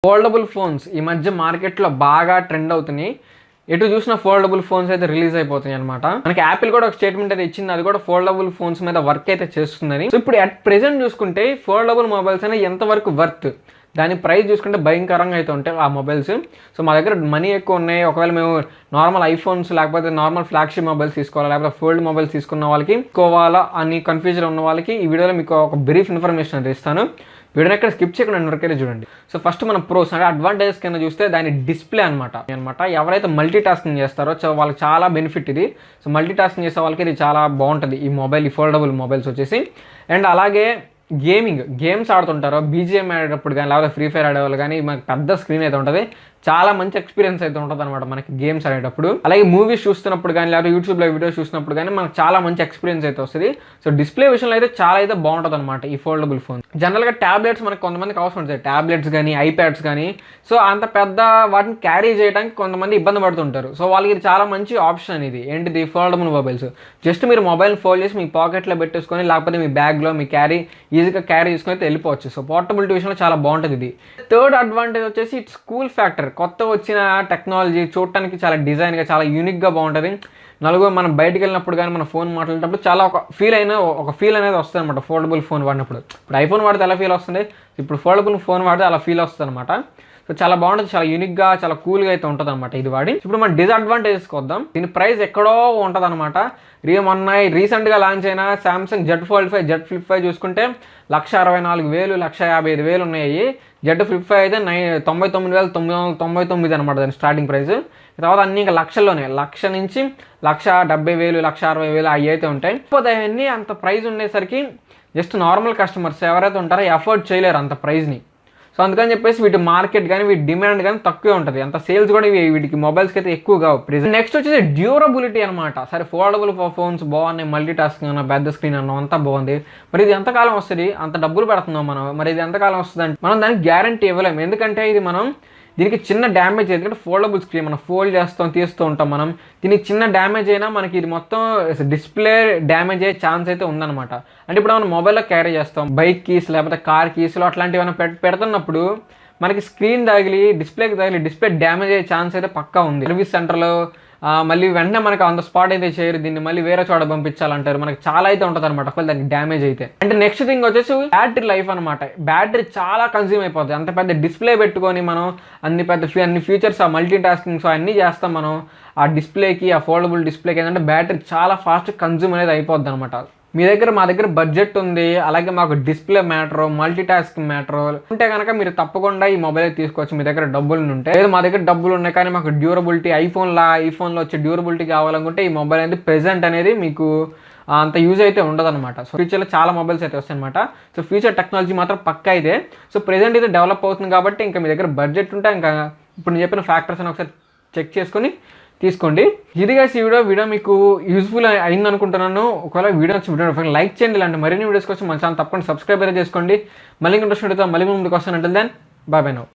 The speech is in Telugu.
ఫోల్డబుల్ ఫోన్స్ ఈ మధ్య మార్కెట్లో బాగా ట్రెండ్ అవుతున్నాయి. ఎటు చూసిన ఫోల్డబుల్ ఫోన్స్ అయితే రిలీజ్ అయిపోతాయి అనమాట. మనకి యాపిల్ కూడా ఒక స్టేట్మెంట్ అయితే ఇచ్చింది, అది కూడా ఫోల్డబుల్ ఫోన్స్ మీద వర్క్ అయితే చేస్తుందని. సో ఇప్పుడు అట్ ప్రెజెంట్ చూసుకుంటే ఫోల్డబుల్ మొబైల్స్ అనేవి ఎంతవరకు వర్త్, దాని ప్రైస్ చూసుకుంటే భయంకరంగా అయితే ఉంటాయి ఆ మొబైల్స్. సో మా దగ్గర మనీ ఎక్కువ ఉన్నాయి, ఒకవేళ మేము నార్మల్ ఐఫోన్స్ లేకపోతే నార్మల్ ఫ్లాగ్షిప్ మొబైల్స్ తీసుకోవాలా లేకపోతే ఫోల్డ్ మొబైల్స్ తీసుకున్న వాళ్ళకి తీసుకోవాలా అని కన్ఫ్యూజన్ ఉన్న వాళ్ళకి ఈ వీడియోలో మీకు ఒక బ్రీఫ్ ఇన్ఫర్మేషన్ అయితే ఇస్తాను. వీడియోని ఎక్కడ స్కిప్ చేయకుండా వరకైతే చూడండి. సో ఫస్ట్ మనం ప్రోస్ అంటే అడ్వాంటేజెస్ కింద చూస్తే దాని డిస్ప్లే అనమాట. ఎవరైతే మల్టీ టాస్కింగ్ చేస్తారో వాళ్ళకి చాలా బెనిఫిట్ ఇది. సో మల్టీ టాస్కింగ్ చేసే వాళ్ళకి ఇది చాలా బాగుంటుంది ఈ మొబైల్, ఈ ఫోల్డబుల్ మొబైల్స్ వచ్చేసి. అండ్ అలాగే గేమ్స్ ఆడుతుంటారో బీజిఎం ఆడేటప్పుడు కానీ లేకపోతే ఫ్రీ ఫైర్ ఆడేవాళ్ళు కానీ మనకి పెద్ద స్క్రీన్ అయితే ఉంటుంది, చాలా మంచి ఎక్స్పీరియన్స్ అయితే ఉంటుంది అనమాట మనకి గేమ్స్ ఆడేటప్పుడు. అలాగే మూవీస్ చూస్తున్నప్పుడు కానీ లేకపోతే యూట్యూబ్లో వీడియోస్ చూసినప్పుడు కానీ మనకు చాలా మంచి ఎక్స్పీరియన్స్ అయితే వస్తుంది. సో డిస్ప్లే విషయంలో అయితే చాలా అయితే బాగుంటుంది అనమాట ఈ ఫోల్డబుల్ ఫోన్. జనరల్గా ట్యాబ్లెట్స్ మనకి కొంతమందికి అవసరం ఉంటుంది, ట్యాబ్లెట్స్ కానీ ఐప్యాడ్స్ కానీ. సో అంత పెద్ద వాటిని క్యారీ చేయడానికి కొంతమంది ఇబ్బంది పడుతుంటారు. సో వాళ్ళకి ఇది చాలా మంచి ఆప్షన్ ఇది. ఏంటిది? Foldable mobiles. జస్ట్ మీరు మొబైల్ ఫోల్డ్ చేసి మీ పాకెట్లో పెట్టేసుకొని లేకపోతే మీ బ్యాగ్లో మీ ఈజీగా క్యారీ చేసుకొని అయితే వెళ్ళిపోవచ్చు. సో పోర్టబిలిటీ విషయంలో చాలా బాగుంటుంది ఇది. థర్డ్ అడ్వాంటేజ్ వచ్చేసి ఇట్స్ కూల్ ఫ్యాక్టర్. కొత్త వచ్చిన టెక్నాలజీ చూడటానికి చాలా డిజైన్గా చాలా యూనిక్గా బాగుంటుంది. నలుగురు మనం బయటికి వెళ్ళినప్పుడు కానీ మన ఫోన్ మాట్లాడేటప్పుడు చాలా ఒక ఫీల్ అనేది వస్తుంది అనమాట ఫోల్డబుల్ ఫోన్ వాడినప్పుడు. ఇప్పుడు ఐఫోన్ వాడితే ఎలా ఫీల్ వస్తుంది, ఇప్పుడు ఫోల్డబుల్ ఫోన్ వాడితే అలా ఫీల్ వస్తుంది అనమాట. సో చాలా బాగుంటుంది, చాలా యూనిక్గా చాలా కూల్గా అయితే ఉంటుంది అనమాట ఇది వాడి. ఇప్పుడు మన డిసడ్వాంటేజెస్కి వద్దాం. దీని ప్రైస్ ఎక్కడో ఉంటుంది అనమాట. మొన్న రీసెంట్గా లాంచ్ అయిన Samsung Z fold 5 Z flip 5 చూసుకుంటే 1,64,000 1,55,000 ఉన్నాయి. జెడ్ ఫ్లిప్ 5 అయితే 99,999 అనమాట దాని స్టార్టింగ్ ప్రైస్. తర్వాత అన్ని ఇంకా లక్షల్లోనే, 1,00,000 నుంచి 1,70,000 1,60,000 అవి అయితే ఉంటాయి. పోతే అవన్నీ అంత ప్రైస్ ఉండేసరికి జస్ట్ నార్మల్ కస్టమర్స్ ఎవరైతే ఉంటారో ఎఫోర్డ్ చేయలేరు అంత ప్రైస్ని. సో అందుకని చెప్పేసి వీటి మార్కెట్ కానీ వీటి డిమాండ్ కానీ తక్కువే ఉంటుంది, అంత సేల్స్ కూడా వీటికి మొబైల్స్కి అయితే ఎక్కువ కావు ప్రెజెంట్. నెక్స్ట్ వచ్చేసి డ్యూరబిలిటీ అనమాట. సరే ఫోల్డబుల్ ఫోన్స్ బాగున్నాయి, మల్టీ టాస్కింగ్ అన్న, పెద్ద స్క్రీన్ అన్న, అంతా బాగుంది. మరి ఇది ఎంతకాలం వస్తుంది, అంత డబ్బులు పెడుతున్నాం మనం, మరి ఇది ఎంతకాలం వస్తుంది అంటే మనం దానికి గ్యారంటీ ఇవ్వలేము. ఎందుకంటే ఇది దీనికి చిన్న డ్యామేజ్, ఎందుకంటే ఫోల్డబుల్ స్క్రీన్ మనం ఫోల్డ్ తీస్తూ ఉంటాం మనం. దీనికి చిన్న డ్యామేజ్ అయినా మనకి ఇది మొత్తం డిస్ప్లే డ్యామేజ్ అయ్యే ఛాన్స్ అయితే ఉందన్నమాట. అంటే ఇప్పుడు మనం మొబైల్లో క్యారీ చేస్తాం, బైక్ కీస్ లేకపోతే కార్ కీస్లో అట్లాంటివి ఏమైనా పెడుతున్నప్పుడు మనకి స్క్రీన్ డిస్ప్లేకి తగిలి డిస్ప్లే డ్యామేజ్ అయ్యే ఛాన్స్ అయితే పక్కా ఉంది. సర్వీస్ సెంటర్లో మళ్ళీ వెంటనే మనకు ఆన్ ద స్పాట్ అయితే చేయరు, దీన్ని మళ్ళీ వేరే చోట పంపించాలంటారు. మనకి చాలా అయితే ఉంటుంది అనమాట ఒకవేళ దానికి డ్యామేజ్ అయితే. అంటే నెక్స్ట్ థింగ్ వచ్చేసి బ్యాటరీ లైఫ్ అనమాట. బ్యాటరీ చాలా కన్జ్యూమ్ అయిపోతుంది. అంత పెద్ద డిస్ప్లే పెట్టుకొని మనం అన్ని ఫీచర్స్ ఆ మల్టీ టాస్కింగ్స్ అన్నీ చేస్తాం మనం. ఆ డిస్ప్లేకి ఆ ఫోల్డబుల్ డిస్ప్లేకి ఏంటంటే బ్యాటరీ చాలా ఫాస్ట్ కన్జ్యూమ్ అనేది అయిపోద్ది అనమాట. మా దగ్గర బడ్జెట్ ఉంది, అలాగే మాకు display matter, multi tasking matter ఉంటే కనుక మీరు తప్పకుండా ఈ మొబైల్ తీసుకోవచ్చు. మీ దగ్గర డబ్బులు ఉంటే. లేదు మా దగ్గర డబ్బులు ఉన్నాయి కానీ మాకు డ్యూరబిలిటీ ఐఫోన్లో వచ్చే డ్యూరబిలిటీ కావాలనుకుంటే ఈ మొబైల్ అనేది ప్రెజెంట్ అనేది మీకు అంత యూజ్ అయితే ఉండదు అనమాట. సో ఫ్యూచర్లో చాలా మొబైల్స్ అయితే వస్తాయి అనమాట. సో ఫ్యూచర్ టెక్నాలజీ మాత్రం పక్కా అయితే. సో ప్రెజెంట్ అయితే డెవలప్ అవుతుంది కాబట్టి ఇంకా మీ దగ్గర బడ్జెట్ ఉంటే ఇంకా ఇప్పుడు నేను చెప్పిన ఫ్యాక్టర్స్ అని ఒకసారి చెక్ చేసుకొని తీసుకోండి. ఇదిగా ఈ వీడియో మీకు యూజ్ఫుల్ అయింది అనుకుంటున్నాను. ఒకవేళ వీడియో లైక్ చేయండి. ఇలాంటి మరిన్ని వీడియోస్ కోసం మన ఛానల్ తప్పకుండా సబ్స్క్రైబ్ అయితే చేసుకోండి. మళ్ళీ ఇంట్రెస్ట్ ఉంటే మళ్ళీ ముందుకు వస్తాను. అంటే దెన్ బై బై నౌ.